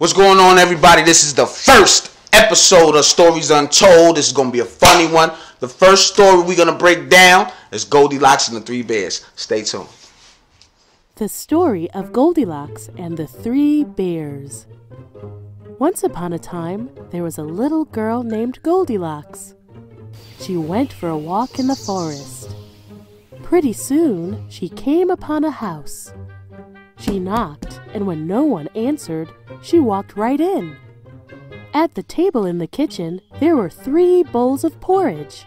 What's going on, everybody? This is the first episode of Stories Untold. This is going to be a funny one. The first story we're going to break down is Goldilocks and the Three Bears. Stay tuned. The story of Goldilocks and the Three Bears. Once upon a time, there was a little girl named Goldilocks. She went for a walk in the forest. Pretty soon, she came upon a house. She knocked, and when no one answered, she walked right in. At the table in the kitchen, there were 3 bowls of porridge.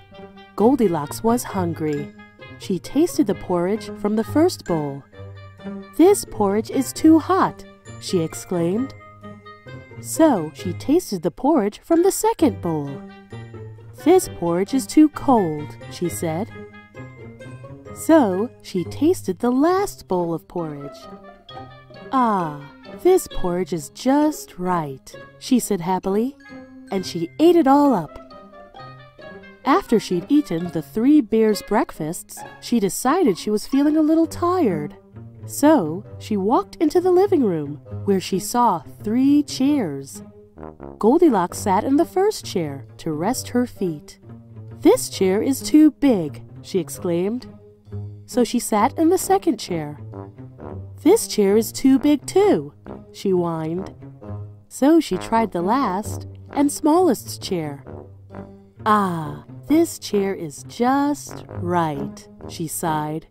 Goldilocks was hungry. She tasted the porridge from the first bowl. "This porridge is too hot," she exclaimed. So she tasted the porridge from the second bowl. "This porridge is too cold," she said. So she tasted the last bowl of porridge. "Ah, this porridge is just right," she said happily, and she ate it all up. After she'd eaten the 3 bears' breakfasts, she decided she was feeling a little tired. So she walked into the living room, where she saw 3 chairs. Goldilocks sat in the first chair to rest her feet. "This chair is too big," she exclaimed. So she sat in the second chair. "This chair is too big too," she whined. So she tried the last and smallest chair. "Ah, this chair is just right," she sighed.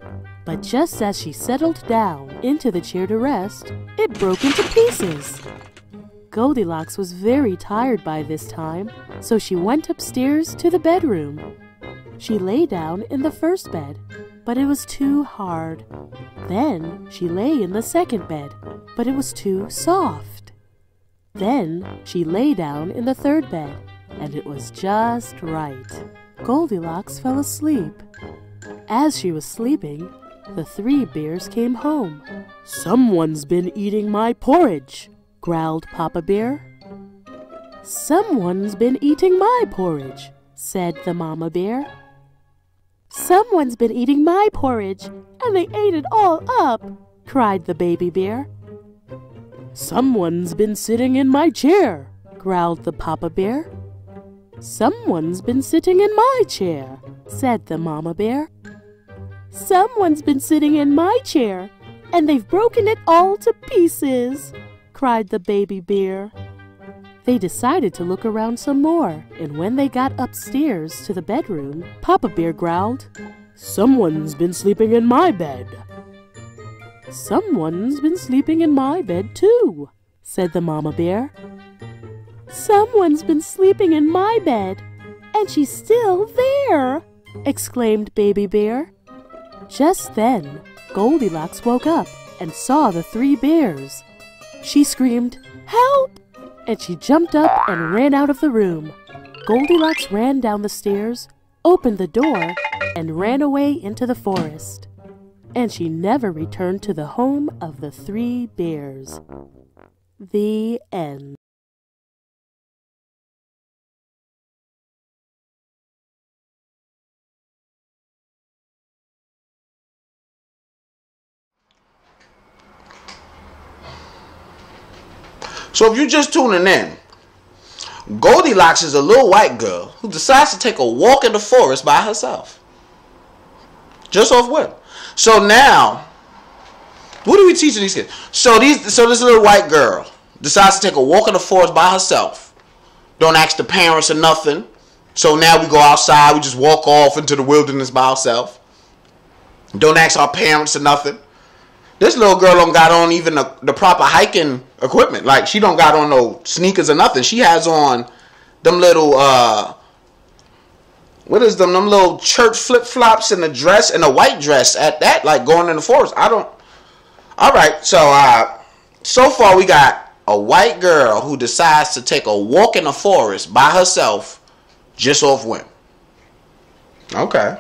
But just as she settled down into the chair to rest, it broke into pieces. Goldilocks was very tired by this time, so she went upstairs to the bedroom. She lay down in the first bed, but it was too hard. Then she lay in the second bed, but it was too soft. Then she lay down in the third bed, and it was just right. Goldilocks fell asleep. As she was sleeping, the 3 bears came home. "Someone's been eating my porridge," growled Papa Bear. "Someone's been eating my porridge," said the Mama Bear. "Someone's been eating my porridge, and they ate it all up," cried the Baby Bear. "Someone's been sitting in my chair," growled the Papa Bear. "Someone's been sitting in my chair," said the Mama Bear. "Someone's been sitting in my chair, and they've broken it all to pieces," cried the Baby Bear. They decided to look around some more, and when they got upstairs to the bedroom, Papa Bear growled, "Someone's been sleeping in my bed." "Someone's been sleeping in my bed too," said the Mama Bear. "Someone's been sleeping in my bed, and she's still there," exclaimed Baby Bear. Just then, Goldilocks woke up and saw the 3 bears. She screamed, "Help!" and she jumped up and ran out of the room. Goldilocks ran down the stairs, opened the door, and ran away into the forest. And she never returned to the home of the 3 bears. The end. So if you're just tuning in, Goldilocks is a little white girl who decides to take a walk in the forest by herself. Just off whim. So now, what are we teaching these kids? So this little white girl decides to take a walk in the forest by herself. Don't ask the parents or nothing. So now we go outside, we just walk off into the wilderness by ourselves. Don't ask our parents or nothing. This little girl don't got on even the proper hiking equipment. Like, she don't got on no sneakers or nothing. She has on them little, what is them little church flip-flops and a dress, and a white dress at that, like going in the forest. Alright, so far we got a white girl who decides to take a walk in the forest by herself just off whim. Okay.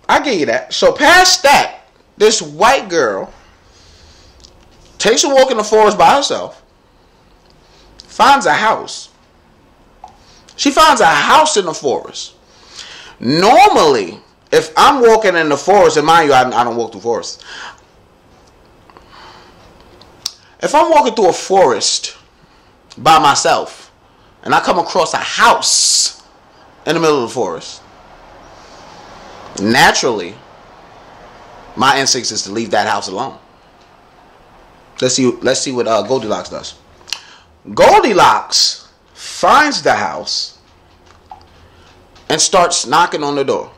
I give you that. So past that, this white girl takes a walk in the forest by herself, finds a house. She finds a house in the forest. Normally, if I'm walking in the forest, and mind you, I don't walk through forests. If I'm walking through a forest by myself and I come across a house in the middle of the forest, naturally, my instinct is to leave that house alone. Let's see what Goldilocks does. Goldilocks finds the house and starts knocking on the door.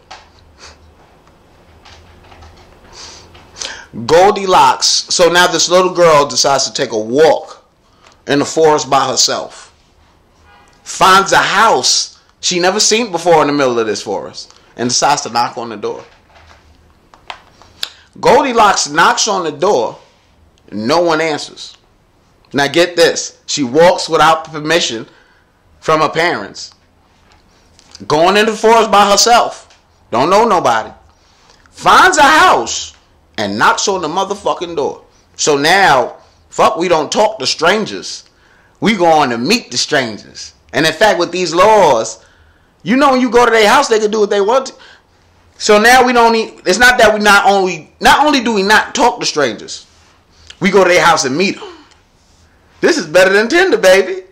Goldilocks. So now this little girl decides to take a walk in the forest by herself. Finds a house she never seen before in the middle of this forest and decides to knock on the door. Goldilocks knocks on the door. No one answers. Now get this. She walks without permission from her parents. Going into the forest by herself. Don't know nobody. Finds a house and knocks on the motherfucking door. So now, fuck, we don't talk to strangers. We go on to meet the strangers. And in fact, with these laws, you know, when you go to their house, they can do what they want to. So now we don't need, it's not that we not only do we not talk to strangers, we go to their house and meet them. This is better than Tinder, baby.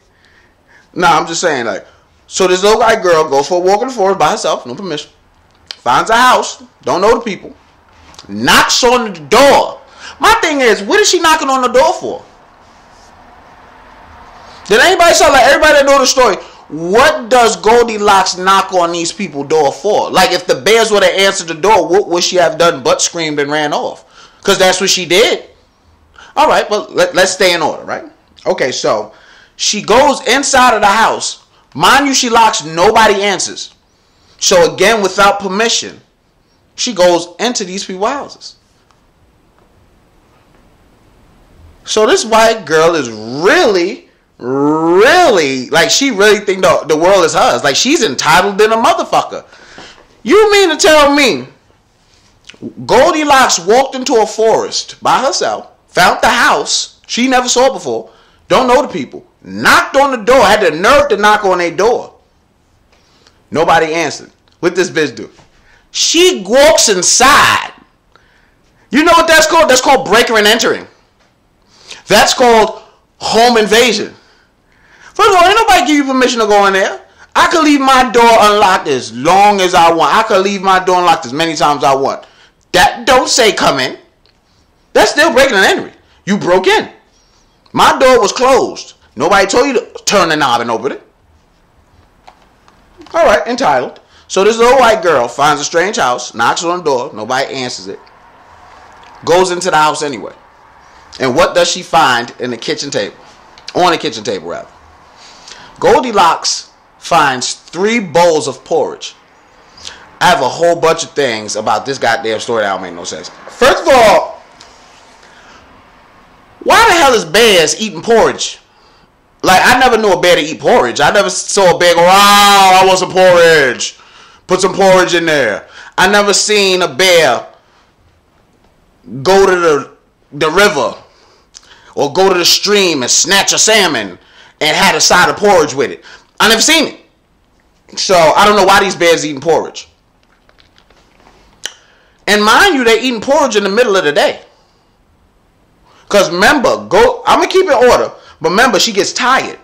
Nah, I'm just saying, like, so this little white girl goes for a walk in the forest by herself, no permission. Finds a house, don't know the people. Knocks on the door. My thing is, what is she knocking on the door for? Did anybody say, like, everybody that know the story, what does Goldilocks knock on these people's door for? Like, if the bears would have answered the door, what would she have done but screamed and ran off? Because that's what she did. All right, but let's stay in order, right? Okay, so she goes inside of the house. Mind you, she locks, nobody answers. So again, without permission, she goes into these people's houses. So this white girl is really, like, she really think the world is hers. Like, she's entitled than a motherfucker. You mean to tell me Goldilocks walked into a forest by herself, found the house she never saw before, don't know the people, knocked on the door, had the nerve to knock on their door. Nobody answered. What this bitch do? She walks inside. You know what that's called? That's called breaking and entering. That's called home invasion. First of all, ain't nobody give you permission to go in there. I could leave my door unlocked as long as I want. I could leave my door unlocked as many times as I want. That don't say come in. That's still breaking and entering. You broke in. My door was closed. Nobody told you to turn the knob and open it. All right, entitled. So this little white girl finds a strange house, knocks on the door, nobody answers it, goes into the house anyway. And what does she find in the kitchen table? On the kitchen table, rather. Goldilocks finds 3 bowls of porridge. I have a whole bunch of things about this goddamn story that don't make no sense. First of all, why the hell is bears eating porridge? Like, I never knew a bear to eat porridge. I never saw a bear go, oh, I want some porridge. Put some porridge in there. I never seen a bear go to the river or go to the stream and snatch a salmon and had a side of porridge with it. I never seen it. So I don't know why these bears eating porridge. And mind you, they eating porridge in the middle of the day. Because remember, I'm going to keep it in order. But remember, she gets tired.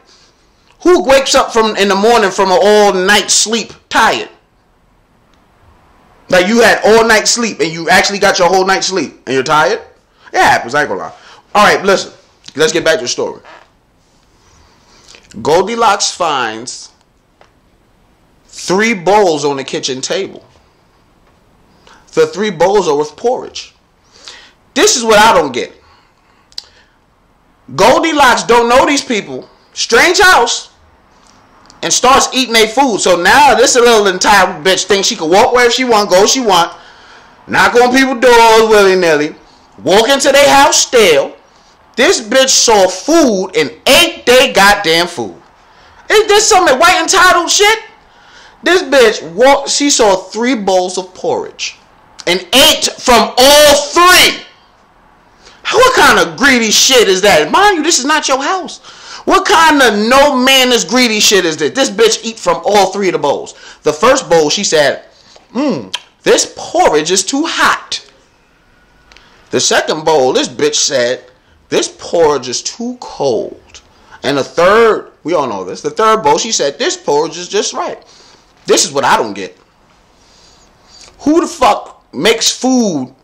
Who wakes up in the morning from an all-night sleep tired? Like, you had all night sleep and you actually got your whole night sleep and you're tired? It happens, I ain't gonna lie. Alright, listen. Let's get back to the story. Goldilocks finds 3 bowls on the kitchen table. The 3 bowls are with porridge. This is what I don't get. Goldilocks don't know these people. Strange house. And starts eating their food. So now this little entitled bitch thinks she can walk wherever she want, go she want, knock on people's doors willy-nilly, walk into their house stale. This bitch saw food and ate their goddamn food. Is this some white entitled shit? This bitch she saw 3 bowls of porridge and ate from all 3. What kind of greedy shit is that? Mind you, this is not your house. What kind of no manners greedy shit is this? This bitch eat from all 3 of the bowls. The first bowl, she said, this porridge is too hot. The second bowl, this bitch said, this porridge is too cold. And the third, we all know this, the third bowl, she said, this porridge is just right. This is what I don't get. Who the fuck makes food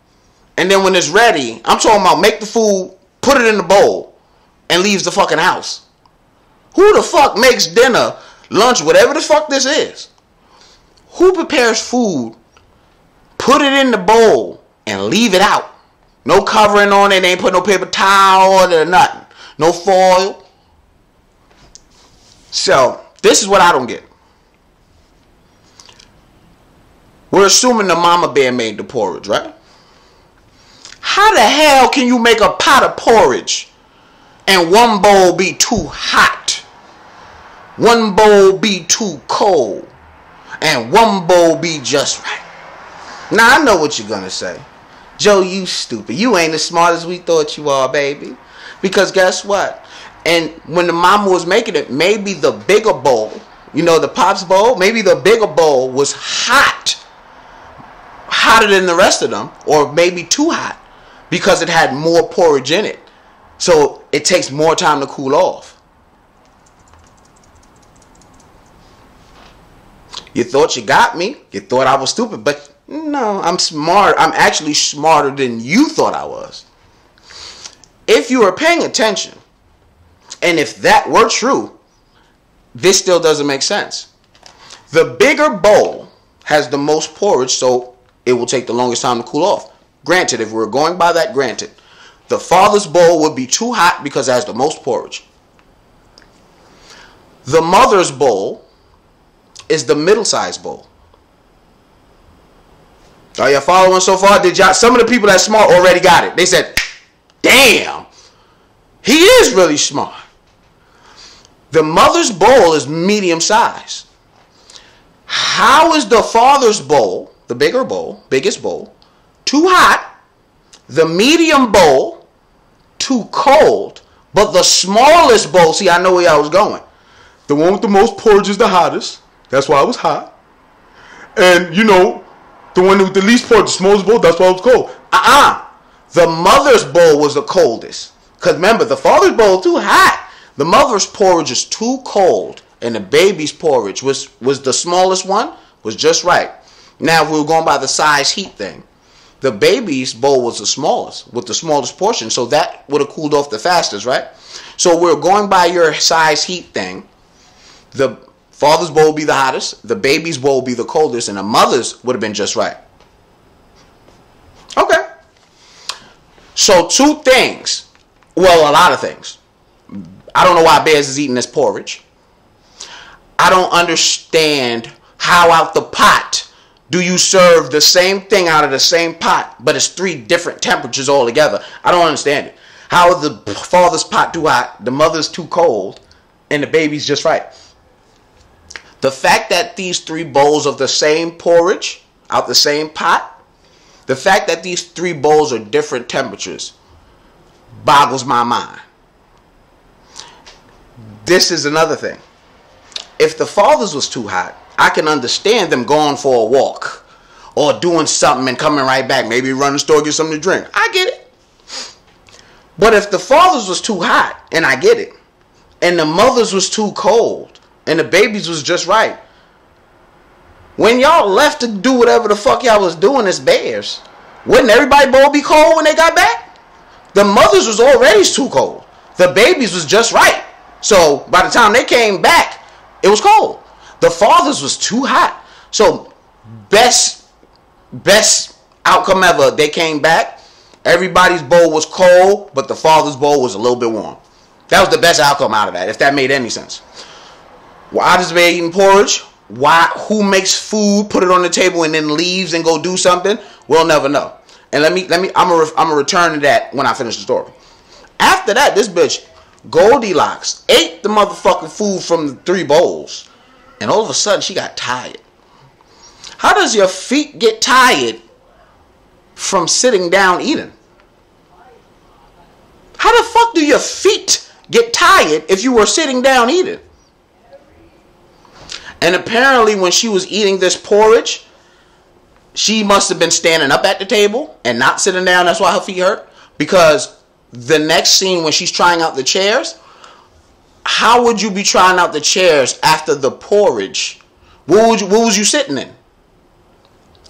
and then when it's ready, I'm talking about make the food, put it in the bowl, and leaves the fucking house? Who the fuck makes dinner, lunch, whatever the fuck this is? Who prepares food, put it in the bowl, and leave it out? No covering on it, they ain't put no paper towel on it or nothing. No foil. So, this is what I don't get. We're assuming the mama bear made the porridge, right? How the hell can you make a pot of porridge and one bowl be too hot, one bowl be too cold, and one bowl be just right? Now, I know what you're going to say. Joe, you stupid. You ain't as smart as we thought you are, baby. Because guess what? And when the mama was making it, maybe the bigger bowl, you know, the Pop's bowl, maybe the bigger bowl was hot. Hotter than the rest of them. Or maybe too hot. Because it had more porridge in it. So it takes more time to cool off. You thought you got me. You thought I was stupid. But no, I'm smart. I'm actually smarter than you thought I was. If you were paying attention, and if that were true, this still doesn't make sense. The bigger bowl has the most porridge, so it will take the longest time to cool off. Granted, if we're going by that, granted. The father's bowl would be too hot because it has the most porridge. The mother's bowl is the middle-sized bowl. Are you following so far? Some of the people that's smart already got it. They said, damn, he is really smart. The mother's bowl is medium size. How is the father's bowl, the bigger bowl, biggest bowl, too hot, the medium bowl too cold, but the smallest bowl, see, I know where I was going. The one with the most porridge is the hottest. That's why it was hot. And, you know, the one with the least porridge, the smallest bowl, that's why it was cold. The mother's bowl was the coldest. Because remember, the father's bowl too hot. The mother's porridge is too cold. And the baby's porridge was the smallest one, was just right. Now, if we were going by the size heat thing, the baby's bowl was the smallest, with the smallest portion. So that would have cooled off the fastest, right? So we're going by your size heat thing. The father's bowl would be the hottest, the baby's bowl would be the coldest, and the mother's would have been just right. Okay. So two things. Well, a lot of things. I don't know why Bears is eating this porridge. I don't understand how out the pot do you serve the same thing out of the same pot, but it's 3 different temperatures altogether. I don't understand it. How is the father's pot too hot, the mother's too cold, and the baby's just right? The fact that these 3 bowls of the same porridge out the same pot, the fact that these 3 bowls are different temperatures boggles my mind. This is another thing. If the father's was too hot, I can understand them going for a walk or doing something and coming right back. Maybe run the store, get something to drink. I get it. But if the father's was too hot, and I get it, and the mother's was too cold, and the baby's was just right, when y'all left to do whatever the fuck y'all was doing as bears, wouldn't everybody bowl be cold when they got back? The mother's was already too cold. The baby's was just right. So by the time they came back, it was cold. The father's was too hot. So best outcome ever. They came back. Everybody's bowl was cold, but the father's bowl was a little bit warm. That was the best outcome out of that, if that made any sense. Why does they eating porridge? Why? Who makes food, put it on the table, and then leaves and go do something? We'll never know. And I'm gonna return to that when I finish the story. After that, this bitch Goldilocks ate the motherfucking food from the 3 bowls, and all of a sudden she got tired. How does your feet get tired from sitting down eating? How the fuck do your feet get tired if you were sitting down eating? And apparently when she was eating this porridge, she must have been standing up at the table and not sitting down. That's why her feet hurt. Because the next scene when she's trying out the chairs, how would you be trying out the chairs after the porridge? What was you sitting in?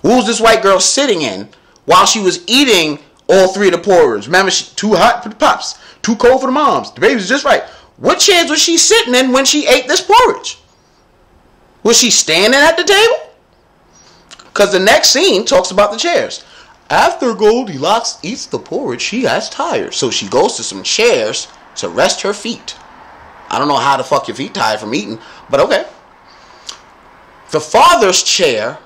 What was this white girl sitting in while she was eating all three of the porridge? Remember, too hot for the pops, too cold for the moms. The baby's just right. What chairs was she sitting in when she ate this porridge? Was she standing at the table? Because the next scene talks about the chairs. After Goldilocks eats the porridge, she gets tired. So she goes to some chairs to rest her feet. I don't know how the fuck your feet tired from eating, but okay. The father's chair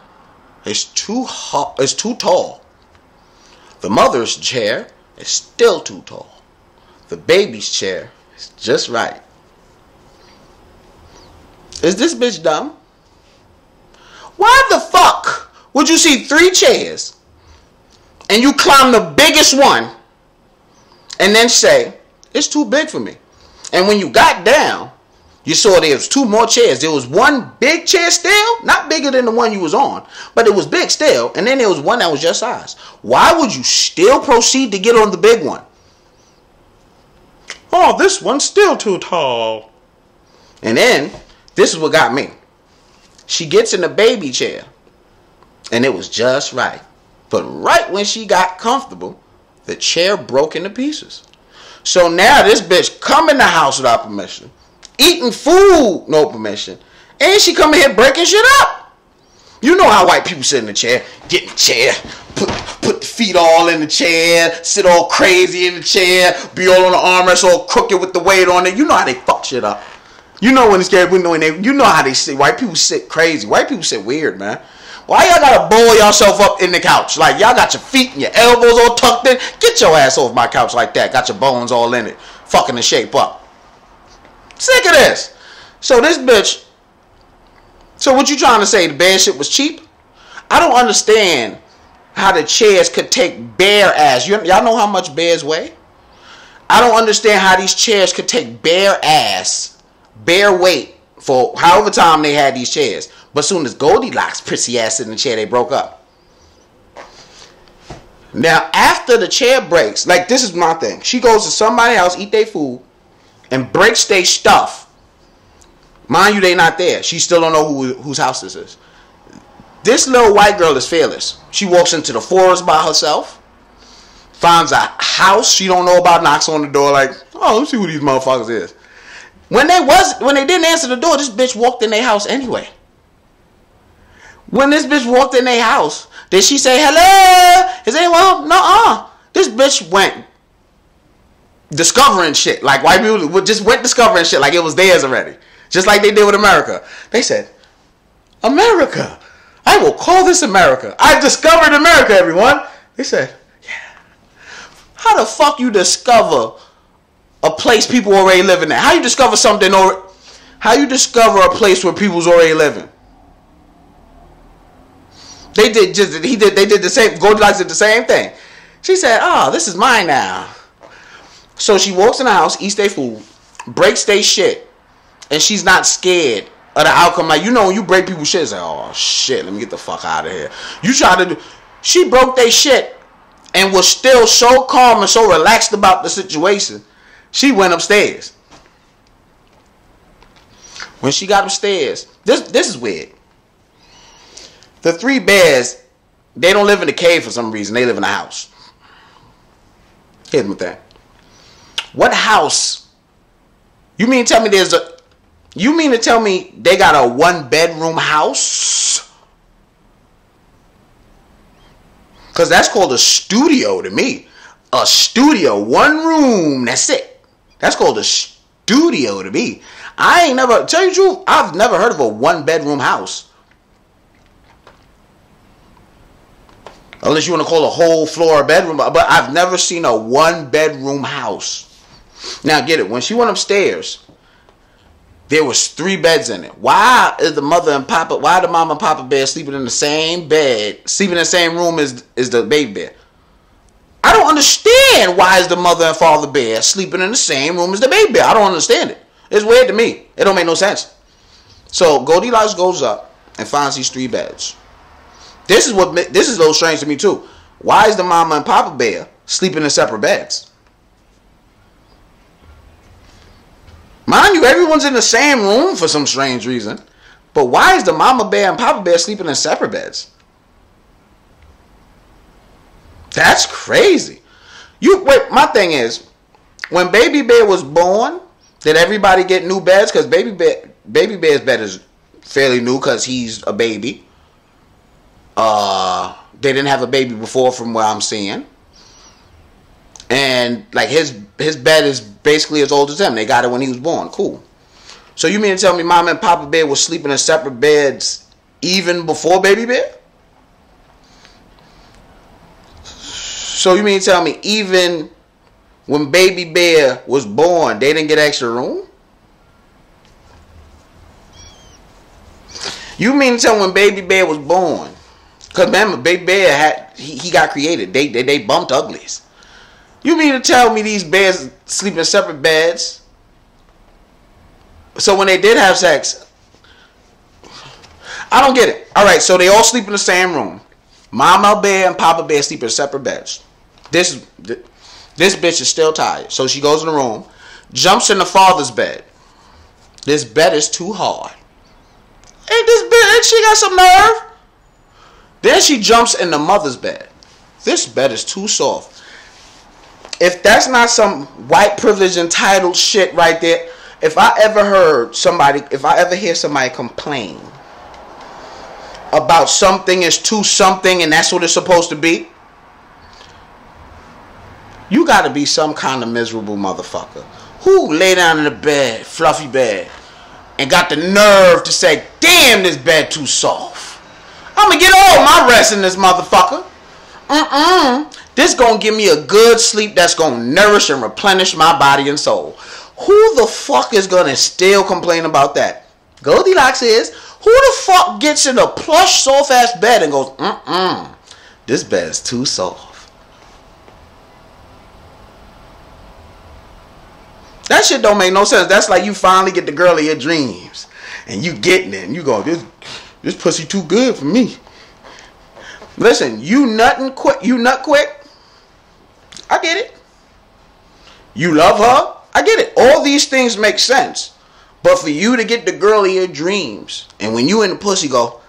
is too tall. The mother's chair is still too tall. The baby's chair is just right. Is this bitch dumb? Why the fuck would you see 3 chairs and you climb the biggest one and then say, it's too big for me? And when you got down, you saw there was 2 more chairs. There was one big chair still, not bigger than the one you was on, but it was big still. And then there was one that was your size. Why would you still proceed to get on the big one? Oh, this one's still too tall. And then, this is what got me. She gets in the baby chair, and it was just right. But right when she got comfortable, the chair broke into pieces. So now this bitch come in the house without permission, eating food, no permission, and she come in here breaking shit up. You know how white people sit in the chair, get in the chair, put the feet all in the chair, sit all crazy in the chair, be all on the armrest, all crooked with the weight on it. You know how they fuck shit up. You know when it's scared, you know how they sit. White people sit crazy. White people sit weird, man. Why y'all gotta boil yourself up in the couch? Like y'all got your feet and your elbows all tucked in. Get your ass off my couch like that. Got your bones all in it. Fucking the shape up. Sick of this. So this bitch. So what you trying to say? The bed shit was cheap? I don't understand how the chairs could take bare ass. Y'all know how much bears weigh? I don't understand how these chairs could take bare ass, bare weight for however time they had these chairs. But soon as Goldilocks prissy ass in the chair, they broke up. Now, after the chair breaks, like this is my thing. She goes to somebody's house, eat their food, and breaks their stuff. Mind you, they not there. She still don't know whose house this is. This little white girl is fearless. She walks into the forest by herself, finds a house she don't know about, knocks on the door like, oh, let's see who these motherfuckers is. When they didn't answer the door, this bitch walked in their house anyway. When this bitch walked in their house, did she say, hello? Is anyone home? No. This bitch went discovering shit. Like white people just went discovering shit like it was theirs already. Just like they did with America. They said, America. I will call this America. I've discovered America, everyone. They said, yeah. How the fuck you discover a place people already living in? How you discover something or how you discover a place where people's already living? They did the same. Goldilocks did the same thing. She said, oh, this is mine now. So she walks in the house, eats their food, breaks their shit, and she's not scared of the outcome. Like, you know, when you break people's shit, it's like, oh shit, let me get the fuck out of here. She broke their shit and was still so calm and so relaxed about the situation. She went upstairs. When she got upstairs, this is weird. The 3 bears, they don't live in a cave for some reason. They live in a house. Here's my thing. What house? You mean to tell me they got a 1-bedroom house? Because that's called a studio to me. A studio, 1 room, that's it. That's called a studio to me. I ain't never, tell you the truth, I've never heard of a 1-bedroom house. Unless you want to call a whole floor a bedroom. But I've never seen a 1-bedroom house. Now get it. When she went upstairs, there was 3 beds in it. Why is the mama and papa bear sleeping in the same bed, sleeping in the same room as the baby bear? I don't understand why is the mother and father bear sleeping in the same room as the baby bear. I don't understand it. It's weird to me. It don't make no sense. So Goldilocks goes up and finds these 3 beds. This is a little strange to me too. Why is the mama and papa bear sleeping in separate beds? Mind you, everyone's in the same room for some strange reason. But why is the mama bear and papa bear sleeping in separate beds? That's crazy. Wait, my thing is, when baby bear was born, did everybody get new beds? Because baby bear's bed is fairly new because he's a baby. They didn't have a baby before from what I'm seeing. And like his bed is basically as old as him. They got it when he was born. Cool. So you mean to tell me Mama and Papa Bear were sleeping in separate beds even before Baby Bear? So you mean to tell me even when Baby Bear was born, they didn't get extra room? You mean to tell me when Baby Bear was born? Because remember, Baby Bear he got created. They bumped uglies. You mean to tell me these bears sleep in separate beds? So when they did have sex, I don't get it. All right, so they all sleep in the same room. Mama Bear and Papa Bear sleep in separate beds. This bitch is still tired. So she goes in the room, jumps in the father's bed. This bed is too hard. Ain't she got some nerve? Then she jumps in the mother's bed. This bed is too soft. If that's not some white privilege entitled shit right there, if I ever hear somebody complain about something is too something and that's what it's supposed to be, you gotta be some kind of miserable motherfucker who lay down in the bed, fluffy bed, and got the nerve to say, damn, this bed too soft. I'm gonna get all my rest in this motherfucker. This gonna give me a good sleep that's gonna nourish and replenish my body and soul. Who the fuck is gonna still complain about that? Goldilocks is, who the fuck gets in a plush soft ass bed and goes, this bed is too soft. That shit don't make no sense. That's like you finally get the girl of your dreams and you getting it and you go, this pussy too good for me. Listen, you nut quick. I get it. You love her. I get it. All these things make sense. But for you to get the girl of your dreams, and when you in the pussy go,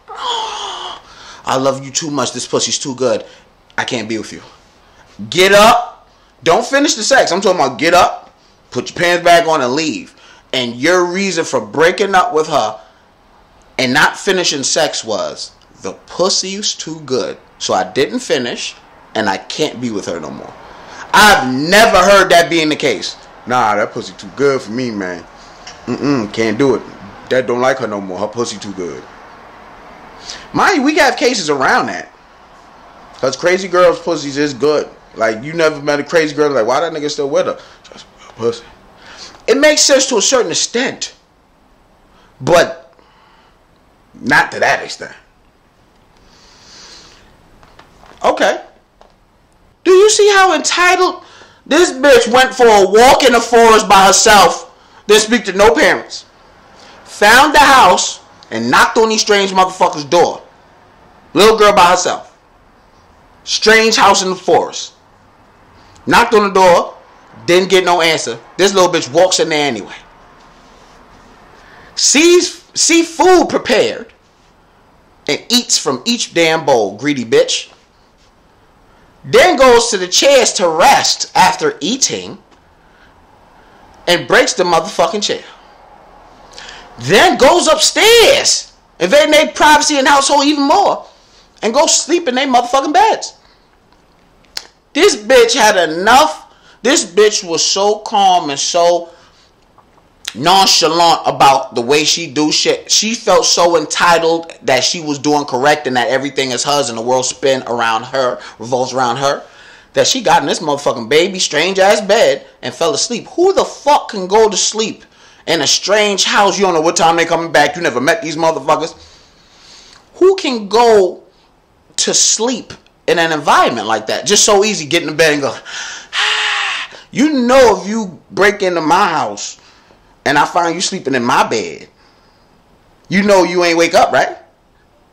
oh, I love you too much. This pussy's too good. I can't be with you. Get up. Don't finish the sex. I'm talking about get up, put your pants back on and leave. And your reason for breaking up with her and not finishing sex was the pussy's too good. So I didn't finish and I can't be with her no more. I've never heard that being the case. Nah, that pussy too good for me, man. Can't do it. Dad don't like her no more. Her pussy too good. Mind you, we got cases around that. Because crazy girls' pussies is good. Like, you never met a crazy girl like, why that nigga still with her? Just pussy. It makes sense to a certain extent. But not to that extent. Okay. Do you see how entitled this bitch went for a walk in the forest by herself? Didn't speak to no parents. Found the house and knocked on these strange motherfuckers' door. Little girl by herself. Strange house in the forest. Knocked on the door. Didn't get no answer. This little bitch walks in there anyway. See food prepared and eats from each damn bowl. Greedy bitch. Then goes to the chairs to rest after eating and breaks the motherfucking chair. Then goes upstairs, invading their privacy and household even more, and goes sleep in their motherfucking beds. This bitch had enough. This bitch was so calm and so nonchalant about the way she do shit. She felt so entitled that she was doing correct and that everything is hers and the world spin around her, revolves around her, that she got in this motherfucking baby strange ass bed and fell asleep. Who the fuck can go to sleep in a strange house? You don't know what time they coming back. You never met these motherfuckers. Who can go to sleep in an environment like that? Just so easy, get in the bed and go, you know, if you break into my house and I find you sleeping in my bed, you know you ain't wake up, right?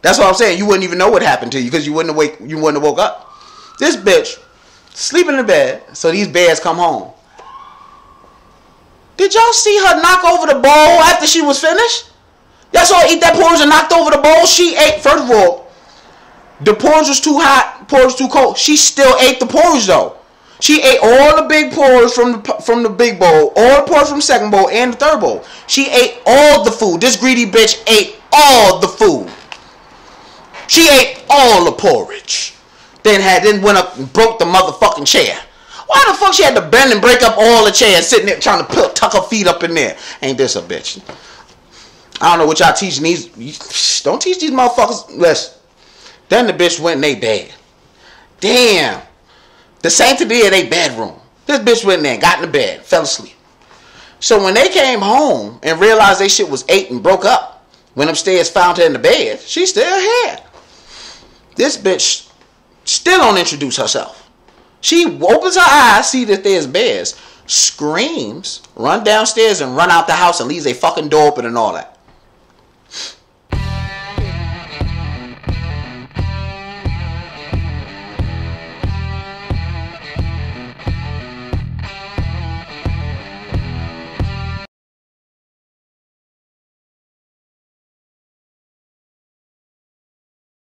That's what I'm saying. You wouldn't even know what happened to you because you wouldn't have woke up. This bitch sleeping in the bed, so these bears come home. Did y'all see her knock over the bowl after she was finished? Y'all saw her eat that porridge and knocked over the bowl? She ate, first of all, the porridge was too hot, porridge too cold. She still ate the porridge though. She ate all the big porridge from the big bowl, all the porridge from the second bowl, and the third bowl. She ate all the food. This greedy bitch ate all the food. She ate all the porridge. Then went up and broke the motherfucking chair. Why the fuck she had to bend and break up all the chairs, sitting there trying to tuck her feet up in there? Ain't this a bitch? I don't know what y'all teaching these. Don't teach these motherfuckers. Listen. Then the bitch went in their bed. Damn. The same to be in their bedroom. This bitch went in there, got in the bed, fell asleep. So when they came home and realized they shit was ate and broke up, went upstairs, found her in the bed, she's still here. This bitch still don't introduce herself. She opens her eyes, see that there's bears, screams, run downstairs and run out the house and leaves a fucking door open and all that.